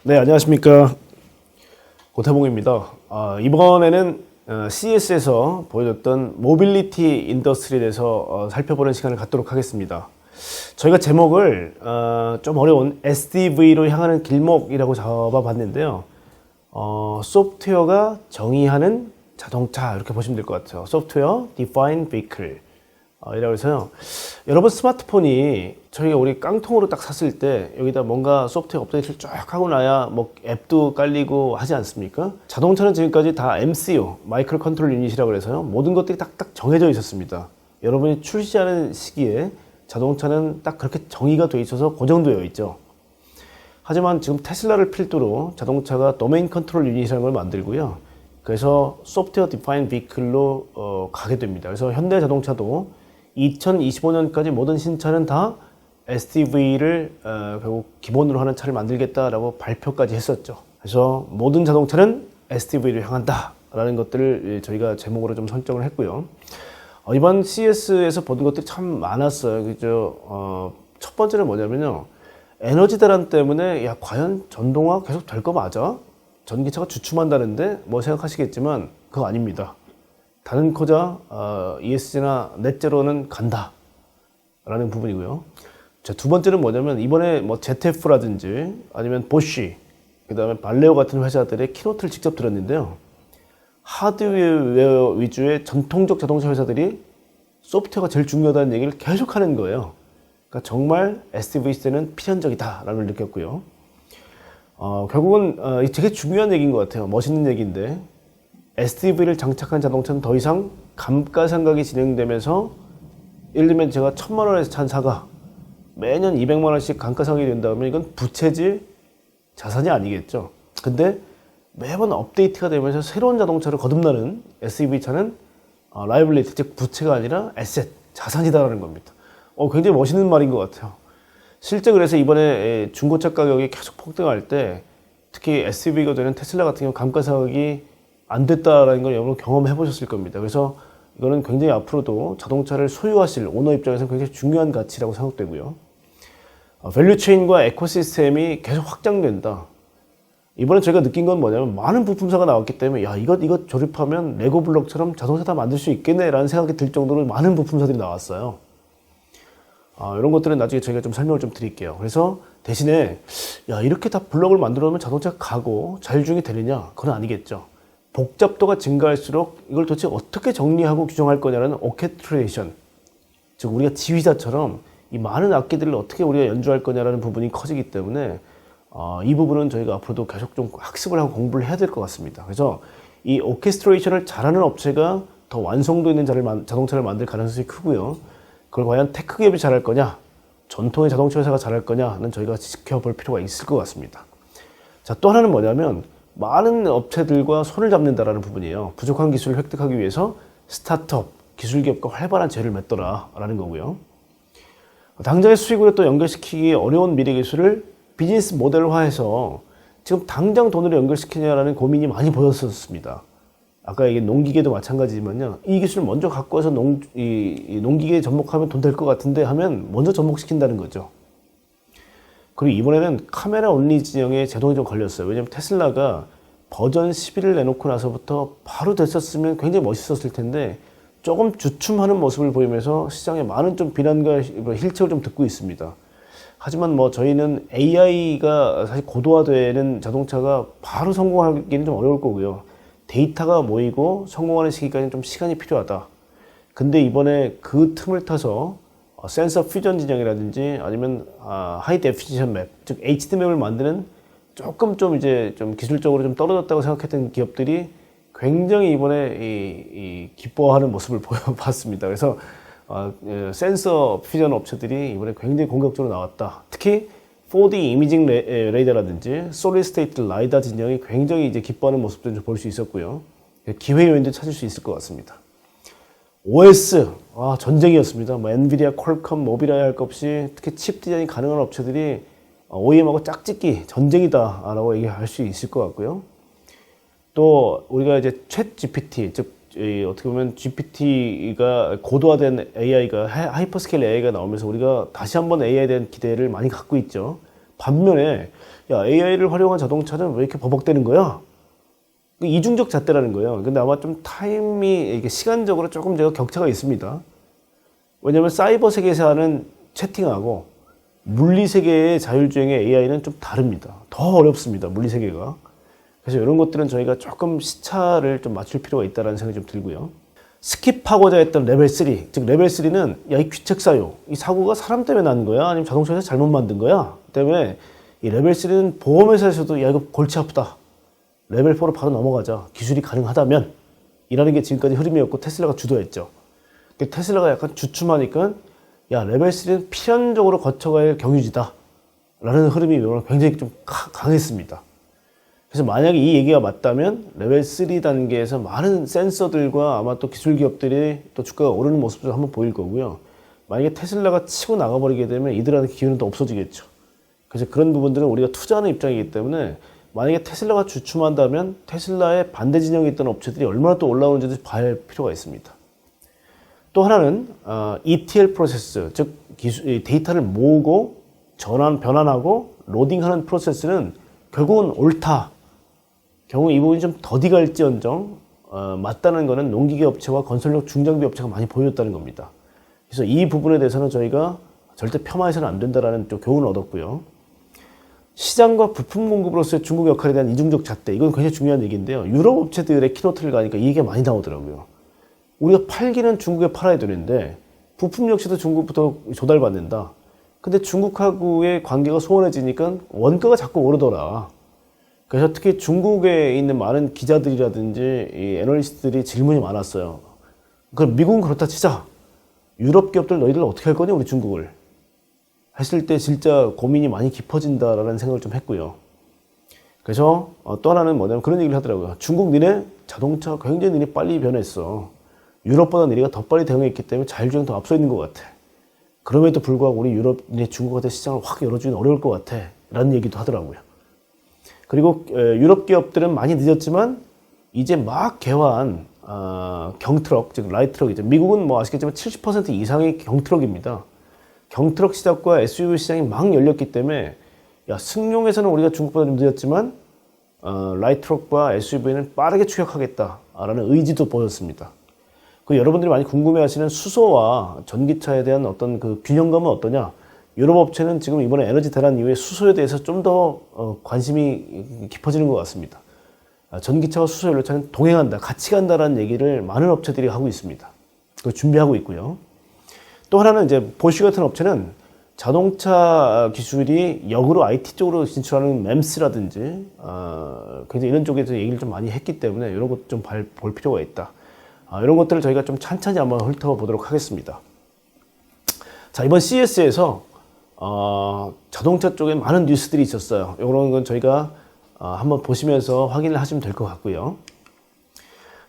네, 안녕하십니까. 고태봉입니다. 이번에는 CES에서 보여줬던 모빌리티 인더스트리에 대해서 살펴보는 시간을 갖도록 하겠습니다. 저희가 제목을 좀 어려운 SDV로 향하는 길목이라고 잡아봤는데요. 소프트웨어가 정의하는 자동차 이렇게 보시면 될 것 같아요. 소프트웨어 Defined Vehicle 이라고 해서요. 여러분 스마트폰이 저희가 우리 깡통으로 딱 샀을 때 여기다 뭔가 소프트웨어 업데이트를 쫙 하고 나야 뭐 앱도 깔리고 하지 않습니까? 자동차는 지금까지 다 MCU, 마이크로 컨트롤 유닛이라고 해서요. 모든 것들이 딱딱 정해져 있었습니다. 여러분이 출시하는 시기에 자동차는 딱 그렇게 정의가 돼 있어서 고정되어 있죠. 하지만 지금 테슬라를 필두로 자동차가 도메인 컨트롤 유닛이라는 걸 만들고요. 그래서 소프트웨어 디파인 비클로 가게 됩니다. 그래서 현대 자동차도 2025년까지 모든 신차는 다 SDV를 결국 기본으로 하는 차를 만들겠다라고 발표까지 했었죠. 그래서 모든 자동차는 SDV를 향한다라는 것들을 저희가 제목으로 좀 설정을 했고요. 이번 CES에서 보는 것들이 참 많았어요. 그죠? 첫 번째는 뭐냐면요. 에너지 대란 때문에 야 과연 전동화 계속 될 거 맞아? 전기차가 주춤한다는데 뭐 생각하시겠지만 그거 아닙니다. 다른코자 ESG나 넷제로는 간다 라는 부분이고요. 자, 두 번째는 뭐냐면 이번에 뭐 ZF라든지 아니면 보쉬 그 다음에 발레오 같은 회사들의 키노트를 직접 들었는데요. 하드웨어 위주의 전통적 자동차 회사들이 소프트웨어가 제일 중요하다는 얘기를 계속 하는 거예요. 그러니까 정말 SDV 시대는 필연적이다 라는 걸 느꼈고요. 결국은 되게 중요한 얘기인 것 같아요. 멋있는 얘기인데 SDV를 장착한 자동차는 더 이상 감가상각이 진행되면서 예를 들면 제가 1,000만 원에서 산 차가 매년 200만 원씩 감가상각이 된다면 이건 부채질 자산이 아니겠죠. 근데 매번 업데이트가 되면서 새로운 자동차를 거듭나는 SUV 차는 라이블리티, 즉 부채가 아니라 에셋, 자산이다라는 겁니다. 굉장히 멋있는 말인 것 같아요. 실제 그래서 이번에 중고차 가격이 계속 폭등할 때 특히 SUV가 되는 테슬라 같은 경우 감가상각이 안 됐다라는 걸 여러분 경험해 보셨을 겁니다. 그래서 이거는 굉장히 앞으로도 자동차를 소유하실 오너 입장에서는 굉장히 중요한 가치라고 생각되고요. 밸류체인과 에코시스템이 계속 확장된다. 이번에 저희가 느낀 건 뭐냐면 많은 부품사가 나왔기 때문에 야 이거 조립하면 레고 블록처럼 자동차 다 만들 수 있겠네 라는 생각이 들 정도로 많은 부품사들이 나왔어요. 이런 것들은 나중에 저희가 좀 설명을 좀 드릴게요. 그래서 대신에 야 이렇게 다 블록을 만들어 놓으면 자동차가 가고 자율주행이 되느냐? 그건 아니겠죠. 복잡도가 증가할수록 이걸 도대체 어떻게 정리하고 규정할 거냐는 오케스트레이션, 즉 우리가 지휘자처럼 이 많은 악기들을 어떻게 우리가 연주할 거냐라는 부분이 커지기 때문에 이 부분은 저희가 앞으로도 계속 좀 학습을 하고 공부를 해야 될 것 같습니다. 그래서 이 오케스트레이션을 잘하는 업체가 더 완성도 있는 자동차를 만들 가능성이 크고요. 그걸 과연 테크 기업이 잘할 거냐, 전통의 자동차 회사가 잘할 거냐는 저희가 지켜볼 필요가 있을 것 같습니다. 자, 또 하나는 뭐냐면 많은 업체들과 손을 잡는다라는 부분이에요. 부족한 기술을 획득하기 위해서 스타트업, 기술기업과 활발한 제휴를 맺더라라는 거고요. 당장의 수익으로 또 연결시키기 어려운 미래 기술을 비즈니스 모델화해서 지금 당장 돈으로 연결시키냐라는 고민이 많이 보였었습니다. 아까 이게 농기계도 마찬가지지만요. 이 기술을 먼저 갖고 와서 농기계에 접목하면 돈 될 것 같은데 하면 먼저 접목시킨다는 거죠. 그리고 이번에는 카메라 온리 진영에 제동이 좀 걸렸어요. 왜냐면 테슬라가 버전 11을 내놓고 나서부터 바로 됐었으면 굉장히 멋있었을 텐데 조금 주춤하는 모습을 보이면서 시장에 많은 좀 비난과 힐책을 좀 듣고 있습니다. 하지만 뭐 저희는 AI가 사실 고도화되는 자동차가 바로 성공하기는 좀 어려울 거고요. 데이터가 모이고 성공하는 시기까지는 좀 시간이 필요하다. 근데 이번에 그 틈을 타서 센서 퓨전 진영이라든지 아니면 하이 데피니션 맵, 즉 HD 맵을 만드는 조금 좀 이제 좀 기술적으로 좀 떨어졌다고 생각했던 기업들이 굉장히 이번에 기뻐하는 모습을 보여봤습니다. 그래서 센서 퓨전 업체들이 이번에 굉장히 공격적으로 나왔다. 특히 4D 이미징 레이더라든지 솔리드 스테이트 라이다 진영이 굉장히 이제 기뻐하는 모습들을 볼 수 있었고요. 기회 요인도 찾을 수 있을 것 같습니다. OS 전쟁이었습니다. 뭐 엔비디아, 퀄컴, 모비라이 할 것 없이 특히 칩 디자인이 가능한 업체들이 OEM하고 짝짓기 전쟁이다라고 얘기할 수 있을 것 같고요. 또 우리가 이제 챗 GPT, 즉 어떻게 보면 GPT가 고도화된 AI가 하이퍼스케일 AI가 나오면서 우리가 다시 한번 AI에 대한 기대를 많이 갖고 있죠. 반면에 야, AI를 활용한 자동차는 왜 이렇게 버벅대는 거야? 이중적 잣대라는 거예요. 근데 아마 좀 타임이 이게 시간적으로 조금 제가 격차가 있습니다. 왜냐하면 사이버 세계에서 하는 채팅하고 물리 세계의 자율주행의 AI는 좀 다릅니다. 더 어렵습니다. 물리 세계가. 그래서 이런 것들은 저희가 조금 시차를 좀 맞출 필요가 있다는 생각이 좀 들고요. 스킵하고자 했던 레벨 3, 즉 레벨 3는 야, 이 귀책 사유, 이 사고가 사람 때문에 난 거야? 아니면 자동차에서 잘못 만든 거야? 때문에 이 레벨 3는 보험회사에서도 야, 이거 골치 아프다. 레벨 4로 바로 넘어가자. 기술이 가능하다면 이라는 게 지금까지 흐름이었고 테슬라가 주도했죠. 테슬라가 약간 주춤하니까 야, 레벨 3는 필연적으로 거쳐가야 할 경유지다 라는 흐름이 굉장히 좀 강했습니다. 그래서 만약에 이 얘기가 맞다면 레벨 3 단계에서 많은 센서들과 아마 또 기술 기업들이 또 주가가 오르는 모습도 한번 보일 거고요. 만약에 테슬라가 치고 나가버리게 되면 이들한테 기회는 또 없어지겠죠. 그래서 그런 부분들은 우리가 투자하는 입장이기 때문에 만약에 테슬라가 주춤한다면 테슬라의 반대 진영에 있던 업체들이 얼마나 또 올라오는지도 봐야 할 필요가 있습니다. 또 하나는 ETL 프로세스, 즉 데이터를 모으고 변환하고 로딩하는 프로세스는 결국은 옳다. 경우 이 부분이 좀 더디 갈지언정 맞다는 것은 농기계 업체와 건설력 중장비 업체가 많이 보여줬다는 겁니다. 그래서 이 부분에 대해서는 저희가 절대 폄하해서는 안 된다는 또 교훈을 얻었고요. 시장과 부품 공급으로서의 중국 역할에 대한 이중적 잣대, 이건 굉장히 중요한 얘기인데요. 유럽 업체들의 키노트를 가니까 이 얘기가 많이 나오더라고요. 우리가 팔기는 중국에 팔아야 되는데 부품 역시도 중국부터 조달받는다. 근데 중국하고의 관계가 소원해지니까 원가가 자꾸 오르더라. 그래서 특히 중국에 있는 많은 기자들이라든지 이 애널리스트들이 질문이 많았어요. 그럼 미국은 그렇다 치자. 유럽 기업들 너희들 어떻게 할 거니 우리 중국을? 했을 때 진짜 고민이 많이 깊어진다라는 생각을 좀 했고요. 그래서 또 하나는 뭐냐면 그런 얘기를 하더라고요. 중국 니네 자동차 굉장히 니네 빨리 변했어. 유럽보다 니네가 더 빨리 대응했기 때문에 자율주행 더 앞서 있는 것 같아. 그럼에도 불구하고 우리 유럽, 니네 중국한테 시장을 확 열어주기는 어려울 것 같아. 라는 얘기도 하더라고요. 그리고 유럽 기업들은 많이 늦었지만 이제 막 개화한 경트럭, 즉 라이트럭이죠. 미국은 뭐 아시겠지만 70% 이상이 경트럭입니다. 경트럭 시장과 SUV 시장이 막 열렸기 때문에 야, 승용에서는 우리가 중국보다 좀 늦었지만 라이트럭과 SUV는 빠르게 추격하겠다라는 의지도 보였습니다. 그 여러분들이 많이 궁금해하시는 수소와 전기차에 대한 어떤 그 균형감은 어떠냐? 유럽 업체는 지금 이번에 에너지 대란 이후에 수소에 대해서 좀 더 관심이 깊어지는 것 같습니다. 전기차와 수소 연료차는 동행한다, 같이 간다라는 얘기를 많은 업체들이 하고 있습니다. 그걸 준비하고 있고요. 또 하나는 이제 보쉬 같은 업체는 자동차 기술이 역으로 IT 쪽으로 진출하는 맴스라든지 굉장히 이런 쪽에서 얘기를 좀 많이 했기 때문에 이런 것 좀 볼 필요가 있다. 이런 것들을 저희가 좀 찬찬히 한번 훑어보도록 하겠습니다. 자, 이번 CES에서 자동차 쪽에 많은 뉴스들이 있었어요. 이런 건 저희가 한번 보시면서 확인을 하시면 될 것 같고요.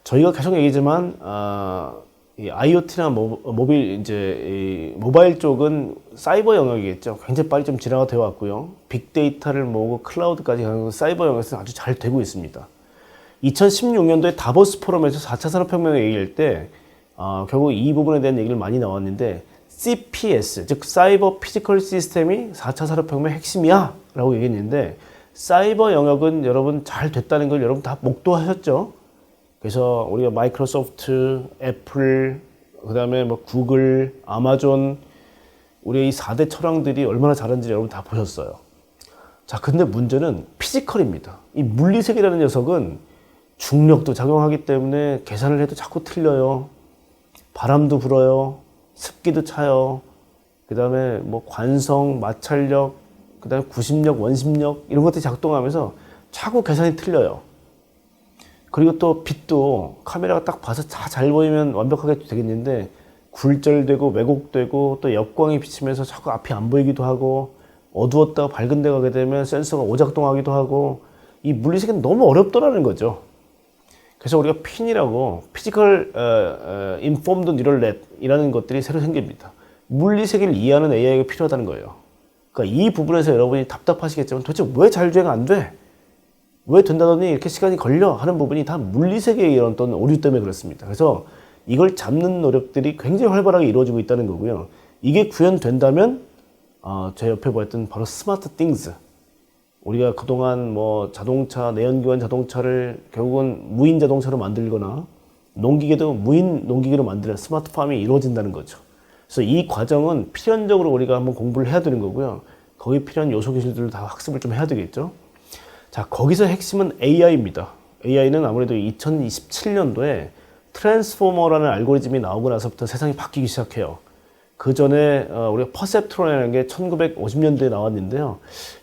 저희가 계속 얘기지만 이 IoT나 모바일 쪽은 사이버 영역이겠죠. 굉장히 빨리 좀 진화가 되어 왔고요. 빅데이터를 모으고 클라우드까지 가는 사이버 영역에서 아주 잘 되고 있습니다. 2016년도에 다보스 포럼에서 4차 산업혁명을 얘기할 때 결국 이 부분에 대한 얘기를 많이 나왔는데 CPS, 즉 사이버 피지컬 시스템이 4차 산업혁명의 핵심이야 라고 얘기했는데 사이버 영역은 여러분 잘 됐다는 걸 여러분 다 목도하셨죠. 그래서 우리가 마이크로소프트, 애플, 그 다음에 뭐 구글, 아마존, 우리 이 4대 철왕들이 얼마나 잘하는지 여러분 다 보셨어요. 자, 근데 문제는 피지컬입니다. 이 물리세계라는 녀석은 중력도 작용하기 때문에 계산을 해도 자꾸 틀려요. 바람도 불어요. 습기도 차요. 그 다음에 뭐 관성, 마찰력, 그 다음에 구심력, 원심력 이런 것들이 작동하면서 자꾸 계산이 틀려요. 그리고 또 빛도 카메라가 딱 봐서 다 잘 보이면 완벽하게 되겠는데 굴절되고 왜곡되고 또 역광이 비치면서 자꾸 앞이 안 보이기도 하고 어두웠다가 밝은 데 가게 되면 센서가 오작동하기도 하고 이 물리세계는 너무 어렵더라는 거죠. 그래서 우리가 핀이라고 피지컬 인폼드 뉴럴 넷이라는 것들이 새로 생깁니다. 물리세계를 이해하는 AI가 필요하다는 거예요. 그러니까 이 부분에서 여러분이 답답하시겠지만 도대체 왜 자율주행 안 돼? 왜 된다더니 이렇게 시간이 걸려? 하는 부분이 다 물리세계의 이런 어떤 오류 때문에 그렇습니다. 그래서 이걸 잡는 노력들이 굉장히 활발하게 이루어지고 있다는 거고요. 이게 구현된다면 제 옆에 보였던 바로 스마트 띵스, 우리가 그동안 뭐 자동차, 내연기관 자동차를 결국은 무인 자동차로 만들거나 농기계도 무인 농기계로 만드는 스마트팜이 이루어진다는 거죠. 그래서 이 과정은 필연적으로 우리가 한번 공부를 해야 되는 거고요. 거기에 필요한 요소 기술들을 다 학습을 좀 해야 되겠죠. 자, 거기서 핵심은 AI입니다. AI는 아무래도 2027년도에 트랜스포머라는 알고리즘이 나오고 나서부터 세상이 바뀌기 시작해요. 그 전에 우리가 퍼셉트론이라는 게 1950년대에 나왔는데요.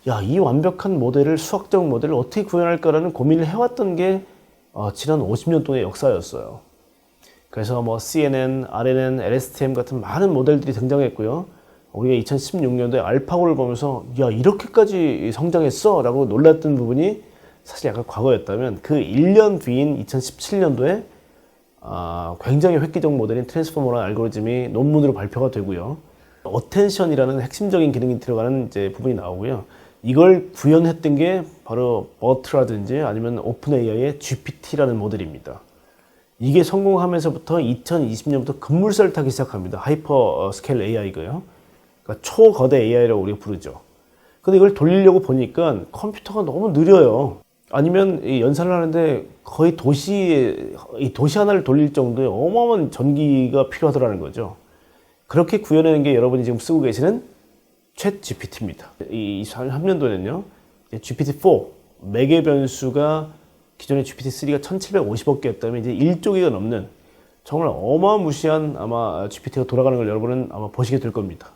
야, 이 완벽한 모델을, 수학적 모델을 어떻게 구현할까라는 고민을 해왔던 게 지난 50년 동안의 역사였어요. 그래서 뭐 CNN, RNN, LSTM 같은 많은 모델들이 등장했고요. 우리가 2016년도에 알파고를 보면서 야, 이렇게까지 성장했어? 라고 놀랐던 부분이 사실 약간 과거였다면 그 1년 뒤인 2017년도에 굉장히 획기적 모델인 트랜스포머라는 알고리즘이 논문으로 발표가 되고요. 어텐션이라는 핵심적인 기능이 들어가는 이제 부분이 나오고요. 이걸 구현했던 게 바로 버트라든지 아니면 오픈 AI의 GPT라는 모델입니다. 이게 성공하면서부터 2020년부터 급물살을 타기 시작합니다. 하이퍼 스케일 AI고요. 그러니까 초거대 AI라고 우리가 부르죠. 근데 이걸 돌리려고 보니까 컴퓨터가 너무 느려요. 아니면 이 연산을 하는데 거의 도시 하나를 돌릴 정도의 어마어마한 전기가 필요하더라는 거죠. 그렇게 구현하는 게 여러분이 지금 쓰고 계시는 챗 GPT입니다. 이 3년도에는요, GPT-4 매개 변수가 기존의 GPT-3가 1750억 개였다면 이제 1조 개가 넘는 정말 어마무시한 아마 GPT가 돌아가는 걸 여러분은 아마 보시게 될 겁니다.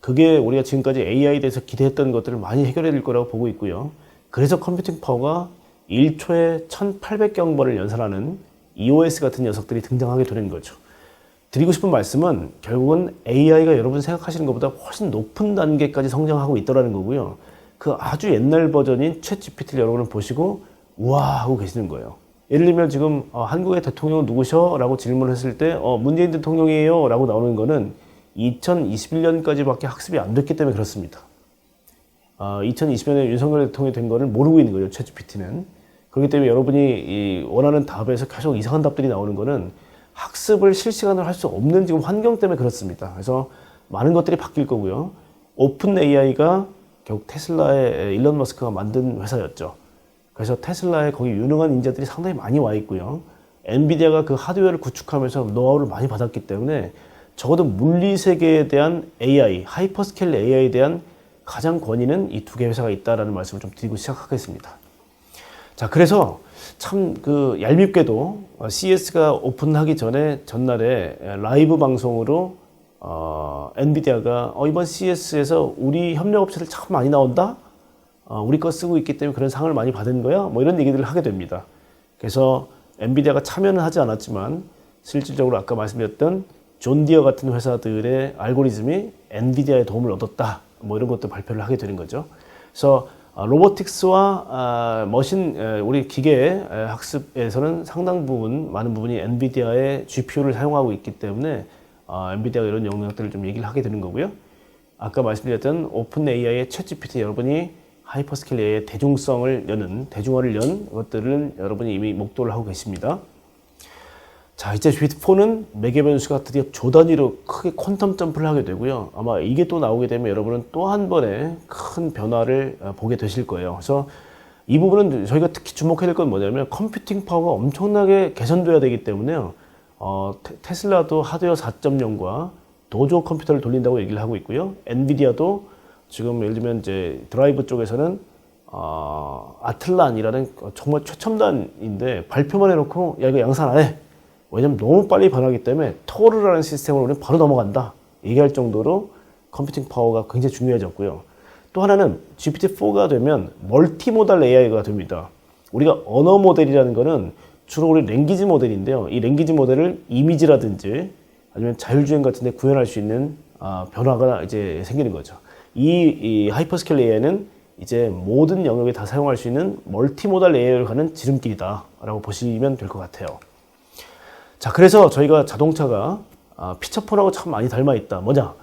그게 우리가 지금까지 AI에 대해서 기대했던 것들을 많이 해결해 줄 거라고 보고 있고요. 그래서 컴퓨팅 파워가 1초에 1800경번을 연산하는 EOS 같은 녀석들이 등장하게 되는 거죠. 드리고 싶은 말씀은 결국은 AI가 여러분 생각하시는 것보다 훨씬 높은 단계까지 성장하고 있더라는 거고요. 그 아주 옛날 버전인 챗 GPT를 여러분은 보시고 우와 하고 계시는 거예요. 예를 들면 지금 한국의 대통령은 누구셔? 라고 질문을 했을 때 문재인 대통령이에요 라고 나오는 거는 2021년까지밖에 학습이 안 됐기 때문에 그렇습니다. 2020년에 윤석열 대통령이 된 거를 모르고 있는 거죠, 챗 GPT는. 그렇기 때문에 여러분이 원하는 답에서 계속 이상한 답들이 나오는 거는 학습을 실시간으로 할 수 없는 지금 환경 때문에 그렇습니다. 그래서 많은 것들이 바뀔 거고요. 오픈 AI가 결국 테슬라의 일론 머스크가 만든 회사였죠. 그래서 테슬라에 거기 유능한 인재들이 상당히 많이 와 있고요. 엔비디아가 그 하드웨어를 구축하면서 노하우를 많이 받았기 때문에 적어도 물리 세계에 대한 AI, 하이퍼스케일 AI에 대한 가장 권위는 이 두 개 회사가 있다라는 말씀을 좀 드리고 시작하겠습니다. 자, 그래서 참 얄밉게도 CES가 오픈하기 전에 전날에 라이브 방송으로 엔비디아가 이번 CES에서 우리 협력업체들 참 많이 나온다? 우리 거 쓰고 있기 때문에 그런 상을 많이 받은 거야? 뭐 이런 얘기들을 하게 됩니다. 그래서 엔비디아가 참여는 하지 않았지만 실질적으로 아까 말씀드렸던 존 디어 같은 회사들의 알고리즘이 엔비디아의 도움을 얻었다. 뭐 이런 것도 발표를 하게 되는 거죠. 그래서 로보틱스와 머신, 우리 기계 학습에서는 상당 부분, 많은 부분이 엔비디아의 GPU를 사용하고 있기 때문에 엔비디아가 이런 영역들을 좀 얘기를 하게 되는 거고요. 아까 말씀드렸던 오픈 AI의 챗 GPT 여러분이 하이퍼스케일 AI의 대중화를 연 것들은 여러분이 이미 목도를 하고 계십니다. 자, 이제 GPT-4는 매개 변수가 드디어 조 단위로 크게 퀀텀 점프를 하게 되고요. 아마 이게 또 나오게 되면 여러분은 또 한 번의 큰 변화를 보게 되실 거예요. 그래서 이 부분은 저희가 특히 주목해야 될 건 뭐냐면 컴퓨팅 파워가 엄청나게 개선돼야 되기 때문에요. 테슬라도 하드웨어 4.0과 도조 컴퓨터를 돌린다고 얘기를 하고 있고요. 엔비디아도 지금 예를 들면 이제 드라이브 쪽에서는 아틀란이라는 정말 최첨단인데 발표만 해놓고 야 이거 양산 안 해. 왜냐면 너무 빨리 변하기 때문에 토르라는 시스템으로 우리는 바로 넘어간다 얘기할 정도로 컴퓨팅 파워가 굉장히 중요해졌고요. 또 하나는 GPT-4가 되면 멀티모달 AI가 됩니다. 우리가 언어 모델이라는 거는 주로 우리 랭귀지 모델인데요. 이 랭귀지 모델을 이미지라든지 아니면 자율주행 같은 데 구현할 수 있는 변화가 이제 생기는 거죠. 이 하이퍼스케일 AI는 이제 모든 영역에 다 사용할 수 있는 멀티모달 AI를 가는 지름길이다 라고 보시면 될 것 같아요. 자, 그래서 저희가 자동차가 피처폰하고 참 많이 닮아 있다. 뭐냐?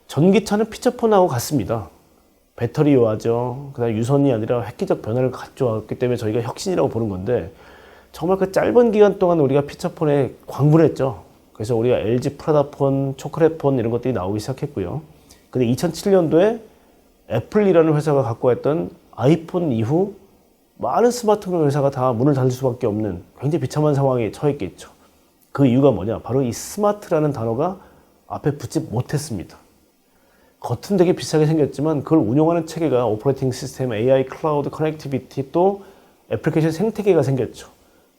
전기차는 피처폰하고 같습니다. 배터리화죠. 그다음 유선이 아니라 획기적 변화를 가져왔기 때문에 저희가 혁신이라고 보는 건데 정말 그 짧은 기간 동안 우리가 피처폰에 광분했죠. 그래서 우리가 LG 프라다폰, 초콜릿폰 이런 것들이 나오기 시작했고요. 근데 2007년도에 애플이라는 회사가 갖고 왔던 아이폰 이후 많은 스마트폰 회사가 다 문을 닫을 수밖에 없는 굉장히 비참한 상황에 처했겠죠. 그 이유가 뭐냐? 바로 이 스마트라는 단어가 앞에 붙지 못했습니다. 겉은 되게 비싸게 생겼지만 그걸 운영하는 체계가 오퍼레이팅 시스템, AI, 클라우드, 커넥티비티 또 애플리케이션 생태계가 생겼죠.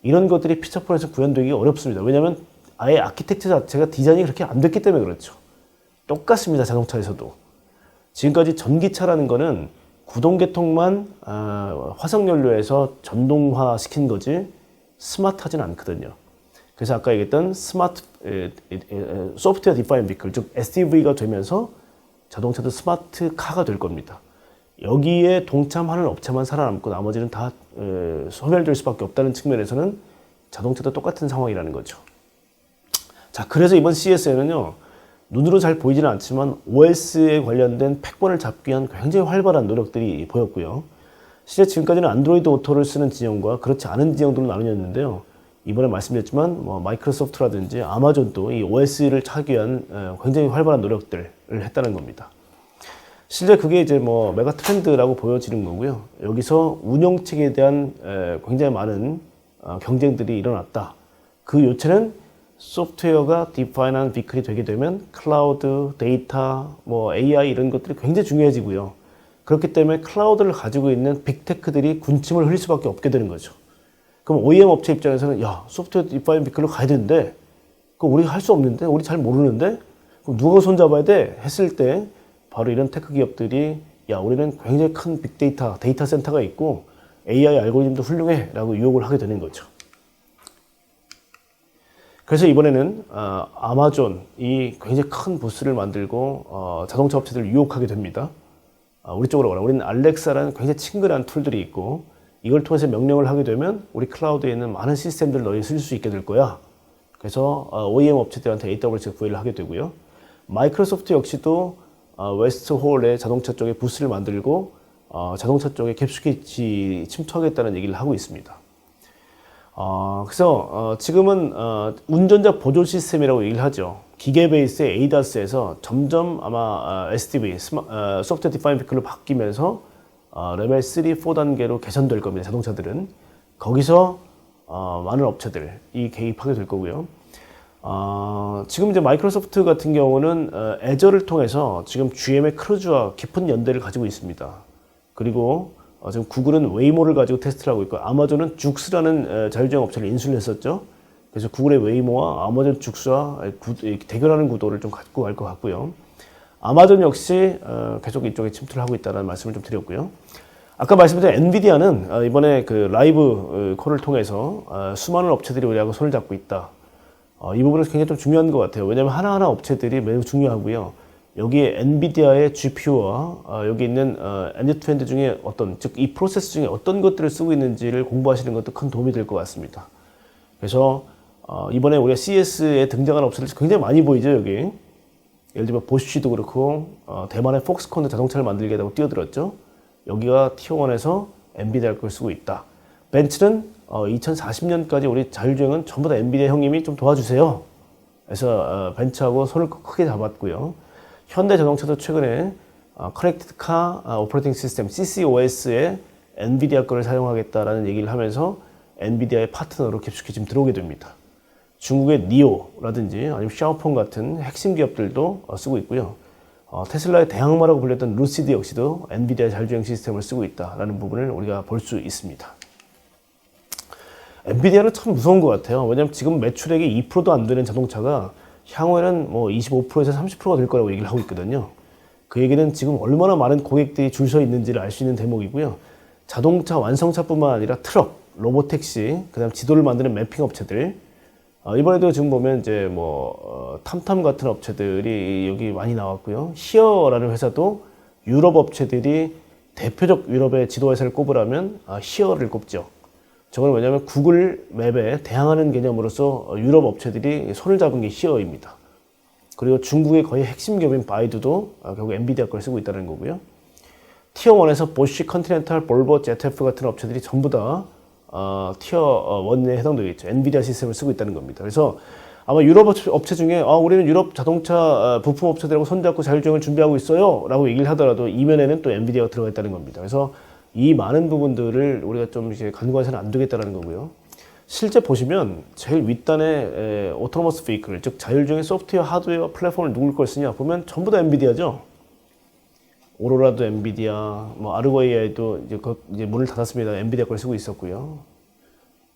이런 것들이 피처폰에서 구현되기 어렵습니다. 왜냐하면 아예 아키텍처 자체가 디자인이 그렇게 안 됐기 때문에 그렇죠. 똑같습니다. 자동차에서도. 지금까지 전기차라는 거는 구동계통만 화석연료에서 전동화 시킨 거지 스마트하진 않거든요. 그래서 아까 얘기했던 스마트 소프트웨어 디파인 비클, 즉 SDV가 되면서 자동차도 스마트 카가 될 겁니다. 여기에 동참하는 업체만 살아남고 나머지는 다 소멸될 수밖에 없다는 측면에서는 자동차도 똑같은 상황이라는 거죠. 자, 그래서 이번 CES에는요, 눈으로 잘 보이지는 않지만 OS에 관련된 패권을 잡기 위한 굉장히 활발한 노력들이 보였고요. 실제 지금까지는 안드로이드 오토를 쓰는 진영과 그렇지 않은 진영들로 나뉘었는데요. 이번에 말씀드렸지만 마이크로소프트라든지 아마존도 이 OS를 차기 위한 굉장히 활발한 노력들을 했다는 겁니다. 실제 그게 이제 메가 트렌드라고 보여지는 거고요. 여기서 운영 체계에 대한 굉장히 많은 경쟁들이 일어났다. 그 요체는 소프트웨어가 디파인한 비클이 되게 되면 클라우드, 데이터, AI 이런 것들이 굉장히 중요해지고요. 그렇기 때문에 클라우드를 가지고 있는 빅테크들이 군침을 흘릴 수밖에 없게 되는 거죠. 그럼 OEM 업체 입장에서는 야, 소프트웨어 디파인 비클로 가야 되는데 그거 우리가 할 수 없는데? 우리 잘 모르는데? 그럼 누가 손잡아야 돼? 했을 때 바로 이런 테크 기업들이 야, 우리는 굉장히 큰 빅데이터, 데이터 센터가 있고 AI 알고리즘도 훌륭해 라고 유혹을 하게 되는 거죠. 그래서 이번에는 아마존이 굉장히 큰 부스를 만들고 자동차 업체들을 유혹하게 됩니다. 우리 쪽으로 오라. 우리는 알렉사라는 굉장히 친근한 툴들이 있고 이걸 통해서 명령을 하게 되면 우리 클라우드에 있는 많은 시스템들을 너희 쓸 수 있게 될 거야. 그래서 OEM 업체들한테 AWS 구애를 하게 되고요. 마이크로소프트 역시도 웨스트 홀의 자동차 쪽에 부스를 만들고 자동차 쪽에 깊숙이 침투하겠다는 얘기를 하고 있습니다. 그래서 지금은 운전자 보조 시스템이라고 얘기를 하죠. 기계 베이스의 ADAS에서 점점 아마 SDV, 소프트웨어 디파인 비클로 바뀌면서 레벨 3, 4단계로 개선될 겁니다. 자동차들은. 거기서 많은 업체들이 개입하게 될 거고요. 지금 이제 마이크로소프트 같은 경우는 애저를 통해서 지금 GM의 크루즈와 깊은 연대를 가지고 있습니다. 그리고 지금 구글은 웨이모를 가지고 테스트를 하고 있고 아마존은 죽스라는 자율주행 업체를 인수를 했었죠. 그래서 구글의 웨이모와 아마존 죽스와 대결하는 구도를 좀 갖고 갈 것 같고요. 아마존 역시 계속 이쪽에 침투를 하고 있다는 말씀을 좀 드렸고요. 아까 말씀드린 엔비디아는 이번에 그 라이브 콜을 통해서 수많은 업체들이 우리하고 손을 잡고 있다. 이 부분은 굉장히 좀 중요한 것 같아요. 왜냐하면 하나하나 업체들이 매우 중요하고요. 여기에 엔비디아의 GPU와 여기 있는 엔드-투-엔드 중에 즉 이 프로세스 중에 어떤 것들을 쓰고 있는지를 공부하시는 것도 큰 도움이 될 것 같습니다. 그래서 이번에 우리가 CES에 등장한 업체들 굉장히 많이 보이죠, 여기. 예를 들면 보쉬도 그렇고 대만의 폭스콘도 자동차를 만들겠다고 뛰어들었죠. 여기가 티어1에서 엔비디아 걸 쓰고 있다. 벤츠는 2040년까지 우리 자율주행은 전부 다 엔비디아 형님이 좀 도와주세요. 그래서 벤츠하고 손을 크게 잡았고요. 현대자동차도 최근에 커넥티드 카 오퍼레이팅 시스템 CCOS에 엔비디아 거를 사용하겠다라는 얘기를 하면서 엔비디아의 파트너로 깊숙이 지금 들어오게 됩니다. 중국의 니오라든지 아니면 샤오펑 같은 핵심 기업들도 쓰고 있고요. 테슬라의 대항마라고 불렸던 루시드 역시도 엔비디아 자율주행 시스템을 쓰고 있다라는 부분을 우리가 볼 수 있습니다. 엔비디아는 참 무서운 것 같아요. 왜냐하면 지금 매출액이 2%도 안 되는 자동차가 향후에는 25%에서 30%가 될 거라고 얘기를 하고 있거든요. 그 얘기는 지금 얼마나 많은 고객들이 줄 서 있는지를 알 수 있는 대목이고요. 자동차 완성차뿐만 아니라 트럭, 로보택시, 그다음 지도를 만드는 매핑 업체들. 이번에도 지금 보면 이제 탐탐 같은 업체들이 여기 많이 나왔고요. 히어라는 회사도 유럽 업체들이 대표적 유럽의 지도 회사를 꼽으라면 히어를 꼽죠. 저건 왜냐하면 구글 맵에 대항하는 개념으로서 유럽 업체들이 손을 잡은 게 히어입니다. 그리고 중국의 거의 핵심 기업인 바이두도 결국 엔비디아 걸 쓰고 있다는 거고요. 티어1에서 보쉬, 컨티넨탈, 볼보, ZF 같은 업체들이 전부 다 티어1에 해당되겠죠. 엔비디아 시스템을 쓰고 있다는 겁니다. 그래서 아마 유럽 업체 중에 우리는 유럽 자동차 부품 업체들하고 손잡고 자율주행을 준비하고 있어요 라고 얘기를 하더라도 이면에는 또 엔비디아가 들어가 있다는 겁니다. 그래서 이 많은 부분들을 우리가 좀 이제 간과해서는 안 되겠다라는 거고요. 실제 보시면 제일 윗단에 오토노머스 베이클, 즉 자율주행 소프트웨어, 하드웨어, 플랫폼을 누굴 걸 쓰냐 보면 전부 다 엔비디아죠. 오로라도 엔비디아, 뭐 아르고 AI도 이제 문을 닫았습니다. 엔비디아 걸 쓰고 있었고요.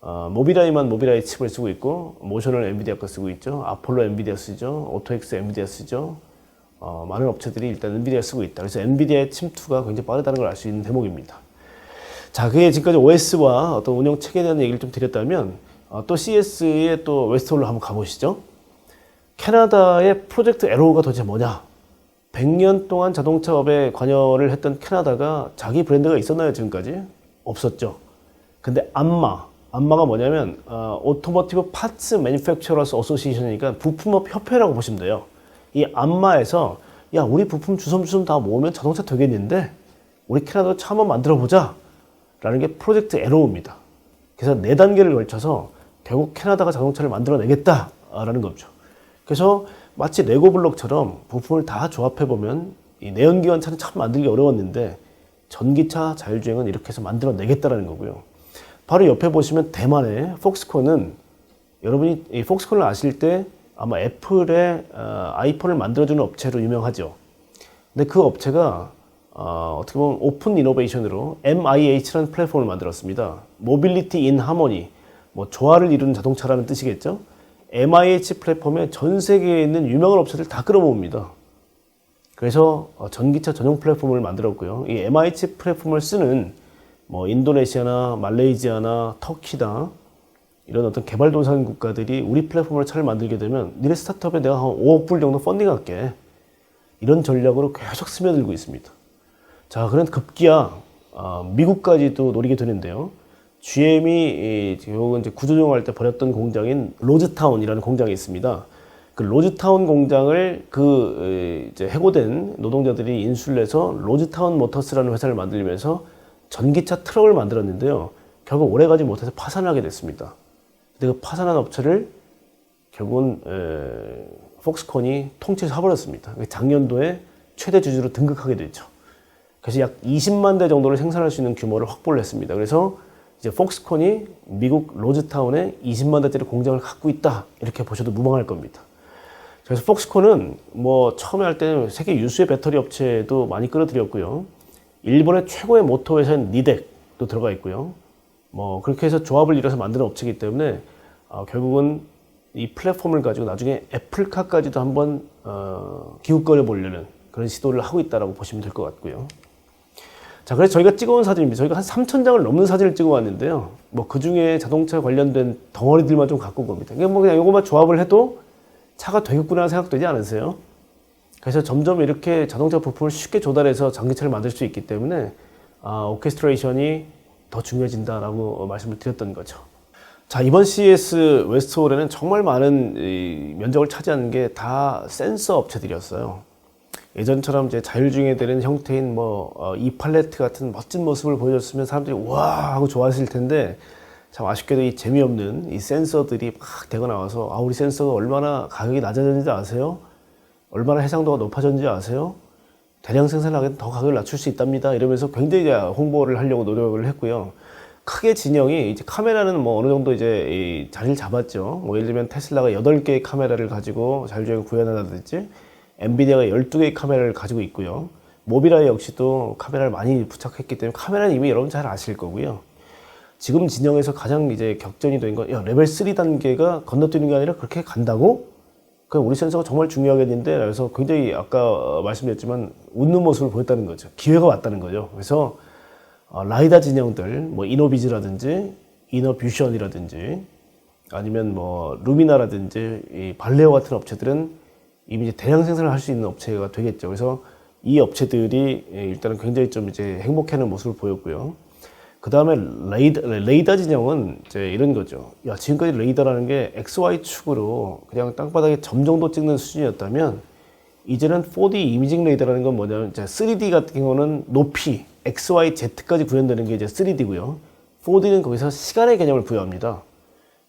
모비라이만 모비라이 칩을 쓰고 있고, 모션을 엔비디아 거 쓰고 있죠. 아폴로 엔비디아 쓰죠. 오토엑스 엔비디아 쓰죠. 많은 업체들이 일단 엔비디아 쓰고 있다. 그래서 엔비디아의 침투가 굉장히 빠르다는 걸 알 수 있는 대목입니다. 자, 그게 지금까지 OS와 어떤 운영 체계에 대한 얘기를 좀 드렸다면, 또 CS의 또 웨스트홀로 한번 가보시죠. 캐나다의 프로젝트 에로우가 도대체 뭐냐? 100년 동안 자동차업에 관여를 했던 캐나다가 자기 브랜드가 있었나요, 지금까지? 없었죠. 근데 안마가 뭐냐면, 오토모티브 파츠 매니팩처러스 어소시에이션이니까 부품업 협회라고 보시면 돼요. 이 안마에서, 야, 우리 부품 주섬주섬 다 모으면 자동차 되겠는데, 우리 캐나다도 차 한번 만들어 보자. 라는 게 프로젝트 에로우입니다. 그래서 4단계를 걸쳐서 결국 캐나다가 자동차를 만들어내겠다라는 거죠. 그래서 마치 레고 블록처럼 부품을 다 조합해보면 이 내연기관 차는 참 만들기 어려웠는데 전기차 자율주행은 이렇게 해서 만들어내겠다라는 거고요. 바로 옆에 보시면 대만의 폭스콘은, 여러분이 이 폭스콘을 아실 때 아마 애플의 아이폰을 만들어주는 업체로 유명하죠. 근데 그 업체가 어떻게 보면 오픈 이노베이션으로 MIH라는 플랫폼을 만들었습니다. 모빌리티 인 하모니, 뭐 조화를 이루는 자동차라는 뜻이겠죠. MIH 플랫폼에 전 세계에 있는 유명한 업체들 다 끌어모읍니다. 그래서 전기차 전용 플랫폼을 만들었고요. 이 MIH 플랫폼을 쓰는 뭐 인도네시아나 말레이시아나 터키나 이런 어떤 개발도상 국가들이 우리 플랫폼으로 차를 만들게 되면 니네 스타트업에 내가 한 5억 불 정도 펀딩할게. 이런 전략으로 계속 스며들고 있습니다. 자, 그런 급기야 미국까지도 노리게 되는데요. GM이 결국은 이제 구조조정할 때 버렸던 공장인 로즈타운이라는 공장이 있습니다. 그 로즈타운 공장을 이제 해고된 노동자들이 인수를 해서 로즈타운 모터스라는 회사를 만들면서 전기차 트럭을 만들었는데요. 결국 오래가지 못해서 파산하게 됐습니다. 근데 그 파산한 업체를 결국은 폭스콘이 통째로 사버렸습니다. 작년도에 최대 주주로 등극하게 됐죠. 그래서 약 20만 대 정도를 생산할 수 있는 규모를 확보를 했습니다. 그래서 이제 폭스콘이 미국 로즈타운에 20만 대짜리 공장을 갖고 있다, 이렇게 보셔도 무방할 겁니다. 그래서 폭스콘은 뭐 처음에 할 때는 세계 유수의 배터리 업체도 많이 끌어들였고요. 일본의 최고의 모터 회사인 니덱도 들어가 있고요. 뭐 그렇게 해서 조합을 이뤄서 만드는 업체이기 때문에 결국은 이 플랫폼을 가지고 나중에 애플카까지도 한번 기웃거려 보려는 그런 시도를 하고 있다라고 보시면 될 것 같고요. 자, 그래서 저희가 찍어온 사진입니다. 저희가 한 3,000장을 넘는 사진을 찍어왔는데요. 뭐 그 중에 자동차 관련된 덩어리들만 좀 갖고 온 겁니다. 그러니까 뭐 그냥 이것만 조합을 해도 차가 되겠구나 생각되지 않으세요? 그래서 점점 이렇게 자동차 부품을 쉽게 조달해서 전기차를 만들 수 있기 때문에 오케스트레이션이 더 중요해진다라고 말씀을 드렸던 거죠. 자, 이번 CES 웨스트홀에는 정말 많은 면적을 차지하는 게 다 센서 업체들이었어요. 예전처럼 이제 자율주행에 되는 형태인 이 팔레트 같은 멋진 모습을 보여줬으면 사람들이 와 하고 좋아했을 텐데, 참 아쉽게도 이 재미없는 이 센서들이 막 대거 나와서 우리 센서가 얼마나 가격이 낮아졌는지 아세요? 얼마나 해상도가 높아졌는지 아세요? 대량 생산을 하게 되면 더 가격을 낮출 수 있답니다. 이러면서 굉장히 홍보를 하려고 노력을 했고요. 크게 진영이 이제 카메라는 뭐 어느 정도 이제 자리를 잡았죠. 뭐 예를 들면 테슬라가 8개의 카메라를 가지고 자율주행을 구현한다든지, 엔비디아가 12개의 카메라를 가지고 있고요. 모비라이 역시도 카메라를 많이 부착했기 때문에 카메라는 이미 여러분 잘 아실 거고요. 지금 진영에서 가장 이제 격전이 된 건, 레벨 3 단계가 건너뛰는 게 아니라 그렇게 간다고? 그럼 우리 센서가 정말 중요하겠는데? 그래서 굉장히 아까 말씀드렸지만 웃는 모습을 보였다는 거죠. 기회가 왔다는 거죠. 그래서 라이다 진영들, 뭐 이노비즈라든지 이노뷰션이라든지 아니면 뭐 루미나라든지 이 발레오 같은 업체들은 이미 이제 대량 생산을 할 수 있는 업체가 되겠죠. 그래서 이 업체들이 일단은 굉장히 좀 이제 행복해하는 모습을 보였고요. 그 다음에 레이더 진영은 이제 이런 거죠. 야, 지금까지 레이더라는 게 XY 축으로 그냥 땅바닥에 점 정도 찍는 수준이었다면, 이제는 4D 이미징 레이더라는 건 뭐냐면, 이제 3D 같은 경우는 높이 XY Z까지 구현되는 게 이제 3D고요. 4D는 거기서 시간의 개념을 부여합니다.